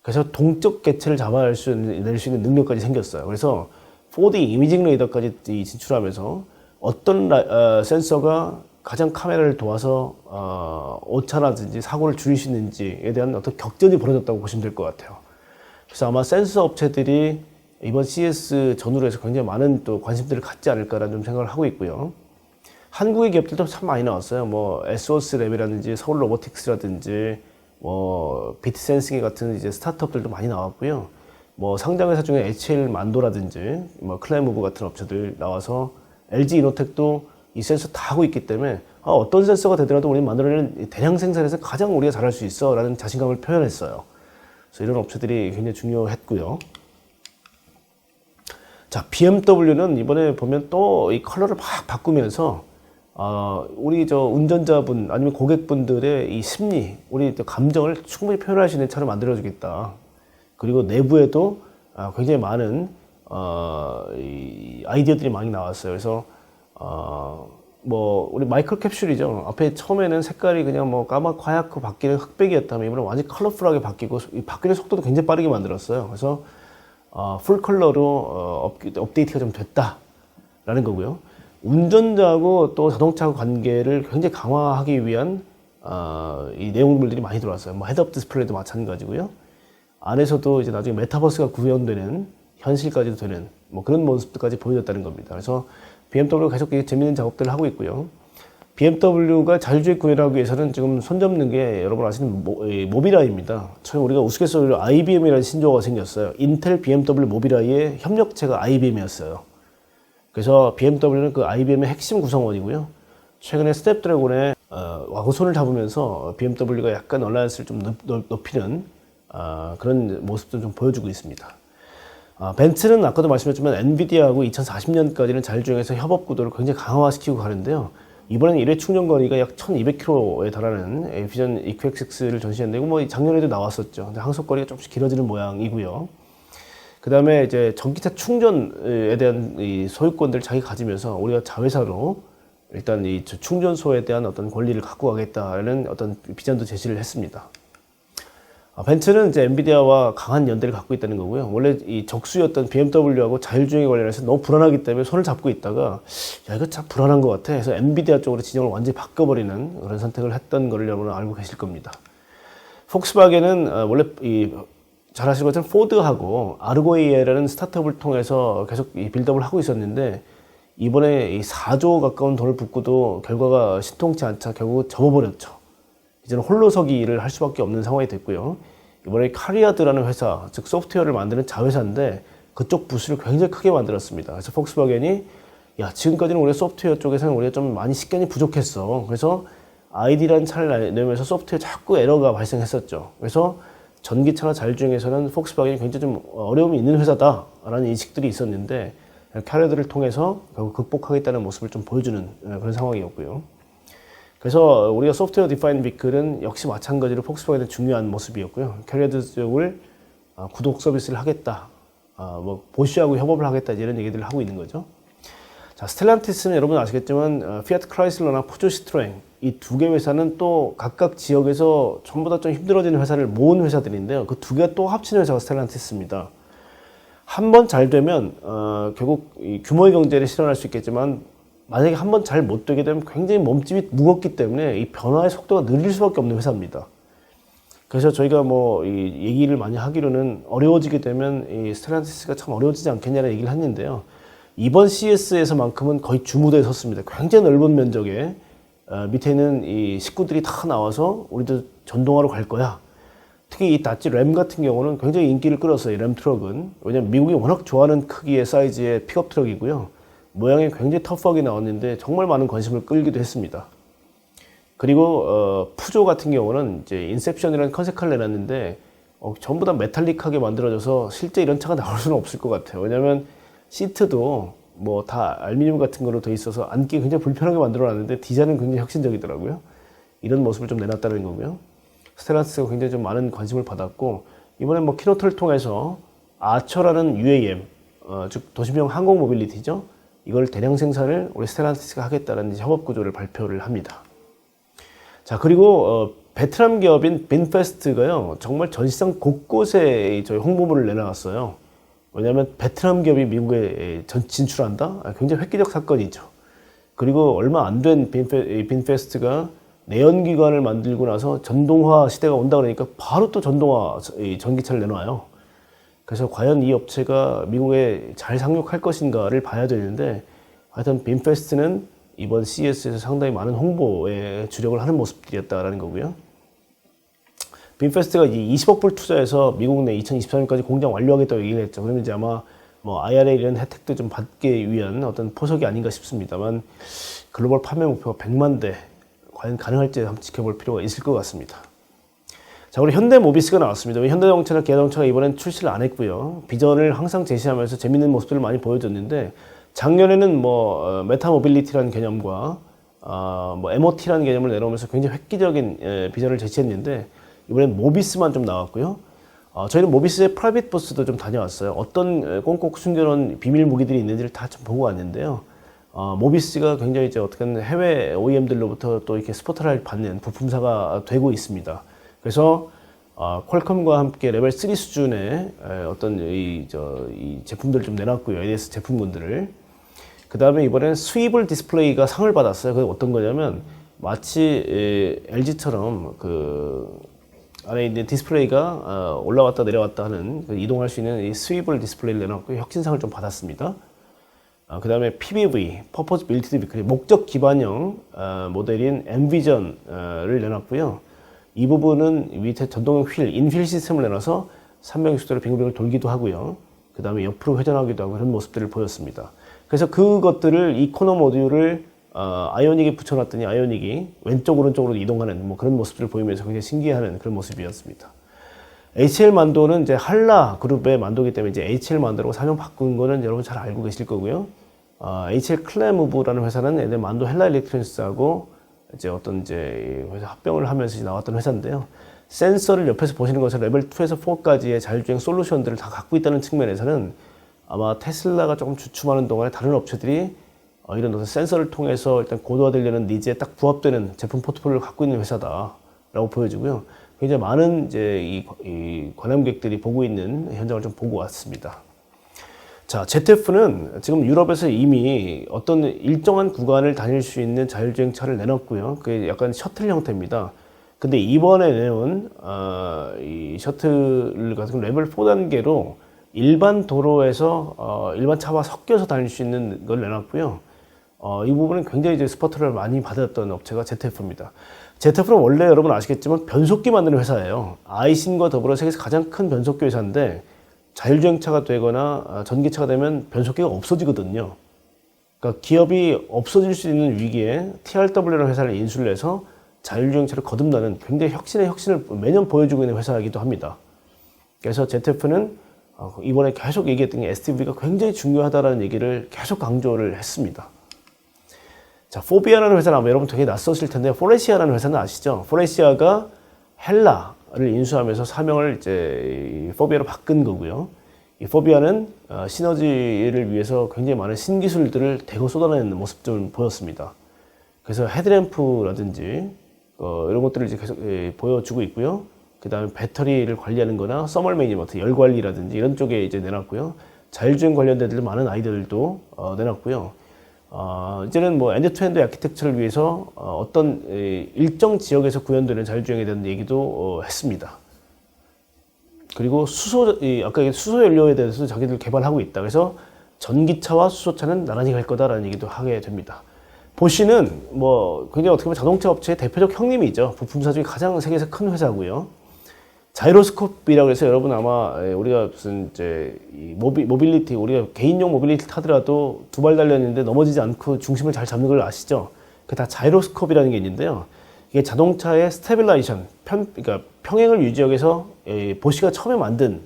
그래서 동적 객체를 잡아낼 수 있는 능력까지 생겼어요. 그래서 4D 이미징 레이더까지 진출하면서 어떤 센서가 가장 카메라를 도와서 오차라든지 사고를 줄일 수 있는지에 대한 어떤 격전이 벌어졌다고 보시면 될 것 같아요. 그래서 아마 센서 업체들이 이번 CES 전후로 해서 굉장히 많은 또 관심들을 갖지 않을까라는 좀 생각을 하고 있고요. 한국의 기업들도 참 많이 나왔어요. 뭐 SOS랩이라든지 서울로보틱스라든지 뭐 비트센싱 같은 이제 스타트업들도 많이 나왔고요. 뭐 상장 회사 중에 HL 만도라든지 뭐 클라이무브 같은 업체들 나와서 LG 이노텍도 이 센서 다 하고 있기 때문에 어떤 센서가 되더라도 우리는 만들어내는 대량 생산에서 가장 우리가 잘할 수 있어 라는 자신감을 표현했어요. 그래서 이런 업체들이 굉장히 중요했고요. 자, BMW는 이번에 보면 또 이 컬러를 막 바꾸면서 우리 저 운전자분 아니면 고객분들의 이 심리, 우리 감정을 충분히 표현할 수 있는 차를 만들어주겠다. 그리고 내부에도 굉장히 많은 이 아이디어들이 많이 나왔어요. 그래서 뭐 우리 마이크로 캡슐이죠. 앞에 처음에는 색깔이 그냥 뭐 까맣고 하얗고 바뀌는 흑백이었다면 이번에 완전히 컬러풀하게 바뀌고 이 바뀌는 속도도 굉장히 빠르게 만들었어요. 그래서 풀 컬러로 업데이트가 좀 됐다라는 거고요. 운전자하고 또 자동차하고 관계를 굉장히 강화하기 위한 이 내용물들이 많이 들어왔어요. 뭐 헤드업 디스플레이도 마찬가지고요. 안에서도 이제 나중에 메타버스가 구현되는 현실까지도 되는 뭐 그런 모습들까지 보여줬다는 겁니다. 그래서 BMW가 계속 재밌는 작업들을 하고 있고요. BMW가 자율주행 구현하기 위해서는 지금 손잡는 게 여러분 아시는 모빌아이입니다. 처음 우리가 우스갯소리로 IBM이라는 신조어가 생겼어요. 인텔 BMW 모빌아이의 협력체가 IBM이었어요. 그래서 BMW는 그 IBM의 핵심 구성원이고요. 최근에 스냅드래곤의 와고손을 잡으면서 BMW가 약간 얼라이언스를 좀 높이는 그런 모습도 좀 보여주고 있습니다. 벤츠는 아까도 말씀드렸지만 엔비디아하고 2040년까지는 자율주행에서 협업 구도를 굉장히 강화시키고 가는데요. 이번에는 1회 충전 거리가 약 1200km에 달하는 비전 EQX6를 전시했는데 이거 뭐 작년에도 나왔었죠. 근데 항속 거리가 조금씩 길어지는 모양이고요. 그 다음에 이제 전기차 충전에 대한 이 소유권들을 자기 가지면서 우리가 자회사로 일단 이 충전소에 대한 어떤 권리를 갖고 가겠다는 어떤 비전도 제시를 했습니다. 벤츠는 이제 엔비디아와 강한 연대를 갖고 있다는 거고요. 원래 이 적수였던 BMW하고 자율주행에 관련해서 너무 불안하기 때문에 손을 잡고 있다가 야 이거 참 불안한 것 같아. 그래서 엔비디아 쪽으로 진영을 완전히 바꿔버리는 그런 선택을 했던 거를 여러분은 알고 계실 겁니다. 폭스바겐은 원래 잘 아시는 것처럼 포드하고 아르고이에라는 스타트업을 통해서 계속 이 빌드업을 하고 있었는데 이번에 이 4조 가까운 돈을 붓고도 결과가 신통치 않자 결국 접어버렸죠. 이제는 홀로서기 일을 할 수밖에 없는 상황이 됐고요. 이번에 카리아드라는 회사, 즉 소프트웨어를 만드는 자회사인데 그쪽 부스를 굉장히 크게 만들었습니다. 그래서 폭스바겐이 야 지금까지는 우리 소프트웨어 쪽에서는 우리가 좀 많이 식견이 부족했어. 그래서 아이디라는 차를 내면서 소프트웨어에 자꾸 에러가 발생했었죠. 그래서 전기차나 자율주행에서는 폭스바겐이 굉장히 좀 어려움이 있는 회사다라는 인식들이 있었는데 카리아드를 통해서 결국 극복하겠다는 모습을 좀 보여주는 그런 상황이었고요. 그래서 우리가 소프트웨어 디파인 비클은 역시 마찬가지로 폭스바겐의 중요한 모습이었고요. 캐리어드 쪽을 구독 서비스를 하겠다, 뭐 보쉬하고 협업을 하겠다 이런 얘기들을 하고 있는 거죠. 자, 스텔란티스는 여러분 아시겠지만 피아트 크라이슬러나 포조 시트로엥 이 두 개 회사는 또 각각 지역에서 전부 다 좀 힘들어지는 회사를 모은 회사들인데요. 그 두 개가 또 합친 회사가 스텔란티스입니다. 한 번 잘 되면 결국 이 규모의 경제를 실현할 수 있겠지만 만약에 한 번 잘 못 되게 되면 굉장히 몸집이 무겁기 때문에 이 변화의 속도가 느릴 수밖에 없는 회사입니다. 그래서 저희가 뭐 이 얘기를 많이 하기로는 어려워지게 되면 이 스텔란티스가 참 어려워지지 않겠냐는 얘기를 했는데요. 이번 CES에서만큼은 거의 주무대에 섰습니다. 굉장히 넓은 면적에 밑에 있는 이 식구들이 다 나와서 우리도 전동화로 갈 거야. 특히 이 다찌 램 같은 경우는 굉장히 인기를 끌었어요. 램 트럭은. 왜냐면 미국이 워낙 좋아하는 크기의 사이즈의 픽업 트럭이고요. 모양이 굉장히 터프하게 나왔는데 정말 많은 관심을 끌기도 했습니다. 그리고 푸조 같은 경우는 이제 인셉션이라는 컨셉카를 내놨는데 전부 다 메탈릭하게 만들어져서 실제 이런 차가 나올 수는 없을 것 같아요. 왜냐하면 시트도 뭐 다 알루미늄 같은 걸로 돼 있어서 앉기 굉장히 불편하게 만들어놨는데 디자인은 굉장히 혁신적이더라고요. 이런 모습을 좀 내놨다는 거고요. 스텔란티스가 굉장히 좀 많은 관심을 받았고 이번에 뭐 키노트를 통해서 아처라는 UAM, 즉 도시명 항공 모빌리티죠. 이걸 대량 생산을 우리 스텔란티스가 하겠다는 협업 구조를 발표를 합니다. 자, 그리고 베트남 기업인 빈페스트가요 정말 전시장 곳곳에 저희 홍보물을 내놔왔어요. 왜냐하면 베트남 기업이 미국에 진출한다? 굉장히 획기적 사건이죠. 그리고 얼마 안 된 빈페스트가 내연기관을 만들고 나서 전동화 시대가 온다 그러니까 바로 또 전동화 전기차를 내놔요. 그래서 과연 이 업체가 미국에 잘 상륙할 것인가를 봐야 되는데, 하여튼 빈페스트는 이번 CES에서 상당히 많은 홍보에 주력을 하는 모습들이었다라는 거고요. 빈페스트가 20억 불 투자해서 미국 내 2024년까지 공장 완료하겠다고 얘기를 했죠. 그러면 이제 아마 뭐 IRA 이런 혜택도 좀 받기 위한 어떤 포석이 아닌가 싶습니다만, 글로벌 판매 목표가 100만 대, 과연 가능할지 한번 지켜볼 필요가 있을 것 같습니다. 자, 우리 현대모비스가 나왔습니다. 현대자동차나 기아자동차가 이번엔 출시를 안 했고요. 비전을 항상 제시하면서 재밌는 모습들을 많이 보여줬는데, 작년에는 뭐 메타모빌리티라는 개념과 뭐 MOT라는 개념을 내놓으면서 굉장히 획기적인 비전을 제시했는데, 이번엔 모비스만 좀 나왔고요. 저희는 모비스의 프라이빗 부스도 좀 다녀왔어요. 어떤 꽁꽁 숨겨놓은 비밀 무기들이 있는지를 다 좀 보고 왔는데요. 모비스가 굉장히 이제 어떻게 보면 해외 OEM들로부터 또 이렇게 스포트라이트를 받는 부품사가 되고 있습니다. 그래서 퀄컴과 함께 레벨 3 수준의 어떤 이 제품들을 좀 내놨고요. ADS 제품군들을. 그 다음에 이번엔 스위블 디스플레이가 상을 받았어요. 그게 어떤 거냐면 마치 LG처럼 그 안에 있는 디스플레이가 올라왔다 내려왔다 하는 이동할 수 있는 이 스위블 디스플레이를 내놨고 혁신상을 좀 받았습니다. 그 다음에 PBV, Purpose Built Vehicle, 목적 기반형 모델인 Envision을 내놨고요. 이 부분은 밑에 전동형 휠, 인휠 시스템을 내놔서 360도로 빙글빙글 돌기도 하고요. 그 다음에 옆으로 회전하기도 하고 그런 모습들을 보였습니다. 그래서 그것들을 이코노 모듈을 아이오닉에 붙여놨더니 아이오닉이 왼쪽 오른쪽으로 이동하는 뭐 그런 모습들을 보이면서 굉장히 신기해하는 그런 모습이었습니다. HL 만도는 이제 한라 그룹의 만도기 때문에 이제 HL 만도라고 사명 바꾼 거는 여러분 잘 알고 계실 거고요. HL 클레무브라는 회사는 예전에 만도 헬라 일렉트로닉스하고 이제 어떤 이제 회사 합병을 하면서 나왔던 회사인데요. 센서를 옆에서 보시는 것처럼 레벨 2에서 4까지의 자율주행 솔루션들을 다 갖고 있다는 측면에서는 아마 테슬라가 조금 주춤하는 동안에 다른 업체들이 이런 어떤 센서를 통해서 일단 고도화되려는 니즈에 딱 부합되는 제품 포트폴리오를 갖고 있는 회사다라고 보여지고요. 굉장히 많은 이제 이 관람객들이 보고 있는 현장을 좀 보고 왔습니다. 자, ZF는 지금 유럽에서 이미 어떤 일정한 구간을 다닐 수 있는 자율주행 차를 내놨고요. 그게 약간 셔틀 형태입니다. 근데 이번에 내온 이 셔틀 같은 레벨 4 단계로 일반 도로에서 일반 차와 섞여서 다닐 수 있는 걸 내놨고요. 이 부분은 굉장히 이제 스포트를 많이 받았던 업체가 ZF입니다. ZF는 원래 여러분 아시겠지만 변속기 만드는 회사예요. 아이신과 더불어 세계에서 가장 큰 변속기 회사인데 자율주행차가 되거나 전기차가 되면 변속기가 없어지거든요. 그러니까 기업이 없어질 수 있는 위기에 TRW라는 회사를 인수를 해서 자율주행차를 거듭나는 굉장히 혁신의 혁신을 매년 보여주고 있는 회사이기도 합니다. 그래서 ZF는 이번에 계속 얘기했던 게 SDV가 굉장히 중요하다는 얘기를 계속 강조를 했습니다. 자, 포비아라는 회사는 아마 여러분 되게 낯섰을 텐데, 포레시아라는 회사는 아시죠? 포레시아가 헬라를 인수하면서 사명을 이제 포비아로 바꾼 거고요. 이 포비아는 시너지를 위해서 굉장히 많은 신기술들을 대거 쏟아내는 모습 좀 보였습니다. 그래서 헤드램프라든지 이런 것들을 이제 계속 보여주고 있고요. 그 다음에 배터리를 관리하는 거나 서멀 매니먼트, 열 관리라든지 이런 쪽에 이제 내놨고요. 자율주행 관련된 많은 아이디어들도 내놨고요. 이제는 뭐 엔드-투-엔드 아키텍처를 위해서 어떤 일정 지역에서 구현되는 자율주행에 대한 얘기도 했습니다. 그리고 아까 수소 연료에 대해서 자기들 개발하고 있다. 그래서 전기차와 수소차는 나란히 갈 거다라는 얘기도 하게 됩니다. 보쉬는 뭐 굉장히 어떻게 보면 자동차 업체의 대표적 형님이죠. 부품사 중에 가장 세계에서 큰 회사고요. 자이로스코프이라고 해서 여러분 아마 우리가 무슨 이제 모빌리티, 우리가 개인용 모빌리티 타더라도 두 발 달렸는데 넘어지지 않고 중심을 잘 잡는 걸 아시죠? 그게 다 자이로스코프이라는 게 있는데요. 이게 자동차의 스테빌라이션, 그러니까 평행을 유지하기 위해서 보쉬가 처음에 만든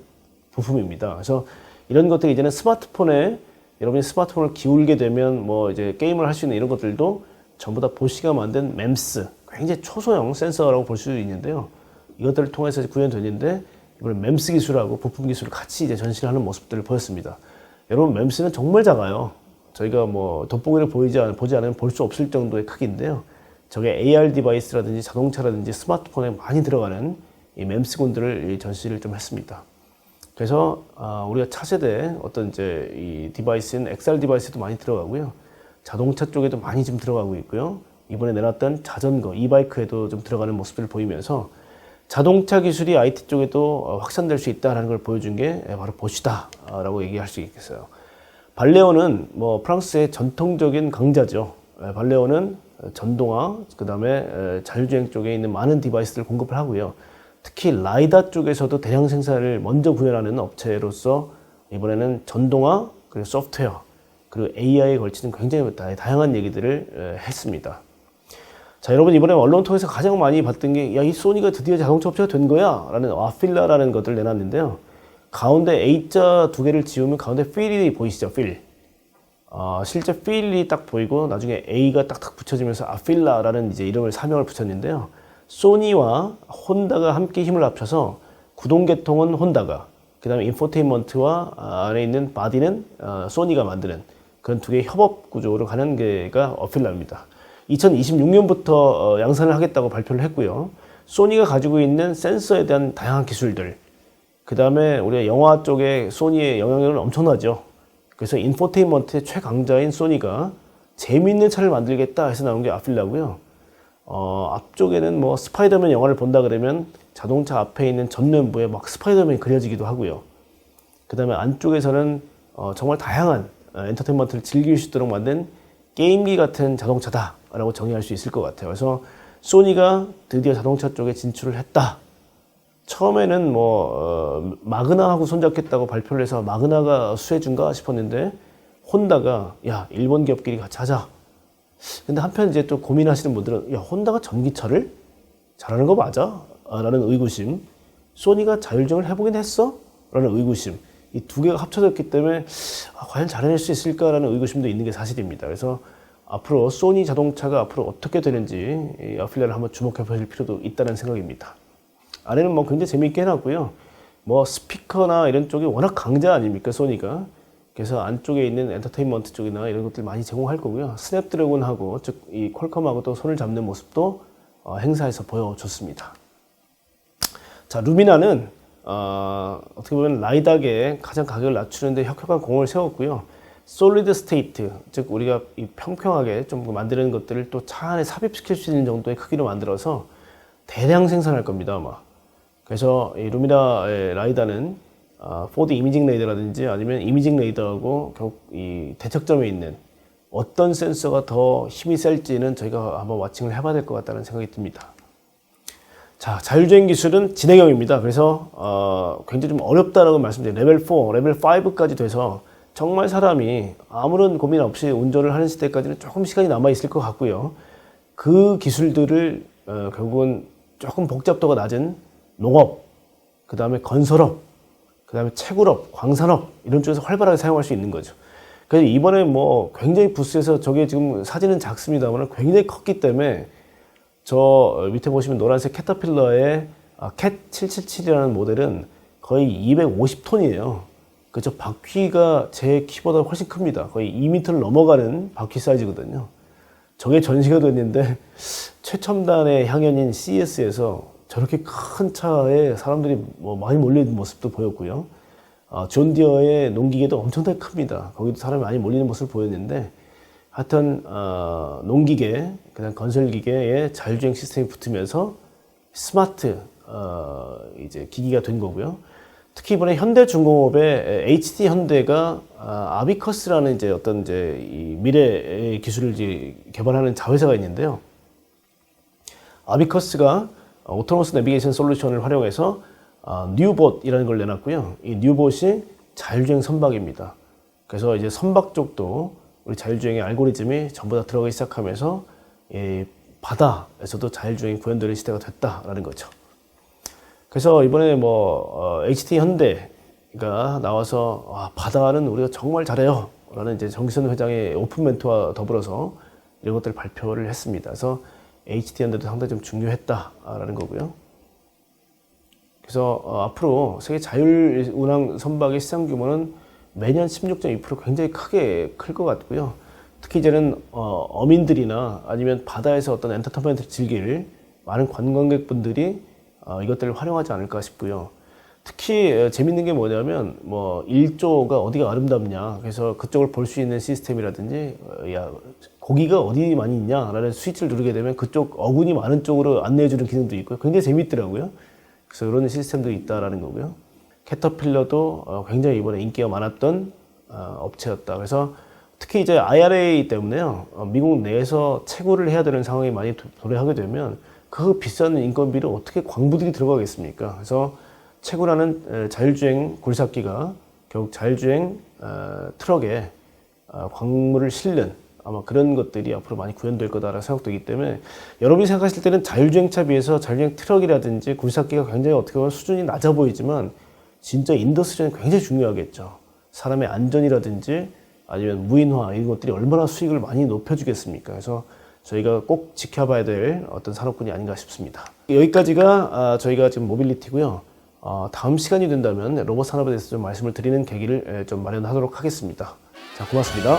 부품입니다. 그래서 이런 것들이 이제는 스마트폰에 여러분이 스마트폰을 기울게 되면 뭐 이제 게임을 할 수 있는 이런 것들도 전부 다 보쉬가 만든 MEMS, 굉장히 초소형 센서라고 볼 수 있는데요. 이것들을 통해서 구현되는데 이번에 MEMS 기술하고 부품 기술을 같이 이제 전시하는 모습들을 보였습니다. 여러분 MEMS는 정말 작아요. 저희가 뭐 돋보기를 보지 않으면 볼 수 없을 정도의 크기인데요. 저게 AR 디바이스라든지 자동차라든지 스마트폰에 많이 들어가는 이 MEMS군들을 전시를 좀 했습니다. 그래서 우리가 차세대 어떤 이제 이 디바이스인 XR 디바이스도 많이 들어가고요. 자동차 쪽에도 많이 좀 들어가고 있고요. 이번에 내놨던 자전거, 이바이크에도 좀 들어가는 모습들을 보이면서 자동차 기술이 IT 쪽에도 확산될 수 있다는 걸 보여준 게 바로 보쉬다라고 얘기할 수 있겠어요. 발레오는 뭐 프랑스의 전통적인 강자죠. 발레오는 전동화, 그 다음에 자율주행 쪽에 있는 많은 디바이스를 공급을 하고요. 특히 라이다 쪽에서도 대량 생산을 먼저 구현하는 업체로서 이번에는 전동화, 그리고 소프트웨어, 그리고 AI에 걸치는 굉장히 다양한 얘기들을 했습니다. 자, 여러분 이번에 언론 통해서 가장 많이 봤던 게, 야, 이 소니가 드디어 자동차 업체가 된 거야 라는 아필라라는 것들을 내놨는데요. 가운데 A자 두 개를 지우면 가운데 필이 보이시죠? 필. 실제 필이 딱 보이고 나중에 A가 딱딱 붙여지면서 아필라라는 이제 이름을 사명을 붙였는데요. 소니와 혼다가 함께 힘을 합쳐서 구동계통은 혼다가, 그 다음에 인포테인먼트와 안에 있는 바디는 소니가 만드는 그런 두 개의 협업 구조로 가는 게가 아필라입니다. 2026년부터 양산을 하겠다고 발표를 했고요. 소니가 가지고 있는 센서에 대한 다양한 기술들, 그 다음에 우리가 영화 쪽에 소니의 영향력은 엄청나죠. 그래서 인포테인먼트의 최강자인 소니가 재미있는 차를 만들겠다 해서 나온 게 아필라고요. 앞쪽에는 뭐 스파이더맨 영화를 본다 그러면 자동차 앞에 있는 전면부에 막 스파이더맨이 그려지기도 하고요. 그 다음에 안쪽에서는 정말 다양한 엔터테인먼트를 즐길 수 있도록 만든 게임기 같은 자동차다라고 정의할 수 있을 것 같아요. 그래서 소니가 드디어 자동차 쪽에 진출을 했다. 처음에는 마그나하고 손잡겠다고 발표를 해서 마그나가 수혜준가 싶었는데 혼다가 야, 일본 기업끼리 같이 하자. 근데 한편 이제 또 고민하시는 분들은 야, 혼다가 전기차를 잘하는 거 맞아? 라는 의구심. 소니가 자율주행을 해보긴 했어? 라는 의구심. 이 두 개가 합쳐졌기 때문에 과연 잘해낼 수 있을까라는 의구심도 있는 게 사실입니다. 그래서 앞으로 소니 자동차가 앞으로 어떻게 되는지 이 아필라를 한번 주목해 보실 필요도 있다는 생각입니다. 아래는 뭐 굉장히 재미있게 해놨고요. 뭐 스피커나 이런 쪽이 워낙 강자 아닙니까, 소니가. 그래서 안쪽에 있는 엔터테인먼트 쪽이나 이런 것들 많이 제공할 거고요. 스냅드래곤하고 즉 이 퀄컴하고 또 손을 잡는 모습도 행사에서 보여줬습니다. 자, 루미나는 어떻게 보면 라이닥의 가장 가격을 낮추는데 혁혁한 공을 세웠고요. 솔리드 스테이트, 즉 우리가 이 평평하게 좀 만드는 것들을 또 차 안에 삽입시킬 수 있는 정도의 크기로 만들어서 대량 생산할 겁니다, 아마. 그래서 이 루미나의 라이다는 4D 이미징 레이더라든지 아니면 이미징 레이더하고 결국 이 대척점에 있는 어떤 센서가 더 힘이 셀지는 저희가 한번 와칭을 해봐야 될 것 같다는 생각이 듭니다. 자, 자율주행 기술은 진행형입니다. 그래서 굉장히 좀 어렵다라고 말씀드려요. 레벨 4, 레벨 5까지 돼서 정말 사람이 아무런 고민 없이 운전을 하는 시대까지는 조금 시간이 남아있을 것 같고요. 그 기술들을 결국은 조금 복잡도가 낮은 농업, 그 다음에 건설업, 그 다음에 채굴업, 광산업 이런 쪽에서 활발하게 사용할 수 있는 거죠. 그래서 이번에 뭐 굉장히 부스에서 저게 지금 사진은 작습니다만 굉장히 컸기 때문에 저 밑에 보시면 노란색 캐터필러의 캣 777이라는 모델은 거의 250톤이에요. 그저 바퀴가 제 키보다 훨씬 큽니다. 거의 2m를 넘어가는 바퀴 사이즈거든요. 저게 전시가 됐는데 최첨단의 향연인 CES에서 저렇게 큰 차에 사람들이 뭐 많이 몰리는 모습도 보였고요. 존디어의 농기계도 엄청나게 큽니다. 거기도 사람이 많이 몰리는 모습을 보였는데 하여튼 농기계, 그다음 건설기계에 자율주행 시스템이 붙으면서 스마트 이제 기기가 된 거고요. 특히 이번에 현대중공업의 HD 현대가 아비커스라는 이제 어떤 이제 이 미래의 기술을 이제 개발하는 자회사가 있는데요. 아비커스가 오토노머스 내비게이션 솔루션을 활용해서 뉴봇이라는 걸 내놨고요. 이 뉴봇이 자율주행 선박입니다. 그래서 이제 선박 쪽도 우리 자율주행의 알고리즘이 전부 다 들어가기 시작하면서 바다에서도 자율주행이 구현되는 시대가 됐다라는 거죠. 그래서 이번에 HD 현대가 나와서 바다는 우리가 정말 잘해요 라는 이제 정기선 회장의 오픈 멘트와 더불어서 이런 것들을 발표를 했습니다. 그래서 HD 현대도 상당히 좀 중요했다라는 거고요. 그래서 앞으로 세계 자율운항 선박의 시장 규모는 매년 16.2% 굉장히 크게 클 것 같고요. 특히 이제는 어민들이나 아니면 바다에서 어떤 엔터테인먼트를 즐길 많은 관광객분들이 이것들을 활용하지 않을까 싶고요. 특히 재밌는 게 뭐냐면 뭐 일조가 어디가 아름답냐, 그래서 그쪽을 볼 수 있는 시스템이라든지 야 고기가 어디 많이 있냐라는 스위치를 누르게 되면 그쪽 어군이 많은 쪽으로 안내해주는 기능도 있고요. 굉장히 재밌더라고요. 그래서 이런 시스템도 있다라는 거고요. 캐터필러도 굉장히 이번에 인기가 많았던 업체였다. 그래서 특히 이제 IRA 때문에요. 미국 내에서 채굴을 해야 되는 상황이 많이 도래하게 되면 그 비싼 인건비를 어떻게 광부들이 들어가겠습니까? 그래서 채굴하는 자율주행 굴삭기가 결국 자율주행 트럭에 광물을 실는 아마 그런 것들이 앞으로 많이 구현될 거다라는 생각도 있기 때문에 여러분이 생각하실 때는 자율주행차 비해서 자율주행 트럭이라든지 굴삭기가 굉장히 어떻게 보면 수준이 낮아 보이지만 진짜 인더스트리는 굉장히 중요하겠죠. 사람의 안전이라든지 아니면 무인화 이런 것들이 얼마나 수익을 많이 높여주겠습니까? 그래서 저희가 꼭 지켜봐야 될 어떤 산업군이 아닌가 싶습니다. 여기까지가 저희가 지금 모빌리티고요. 다음 시간이 된다면 로봇 산업에 대해서 좀 말씀을 드리는 계기를 좀 마련하도록 하겠습니다. 자, 고맙습니다.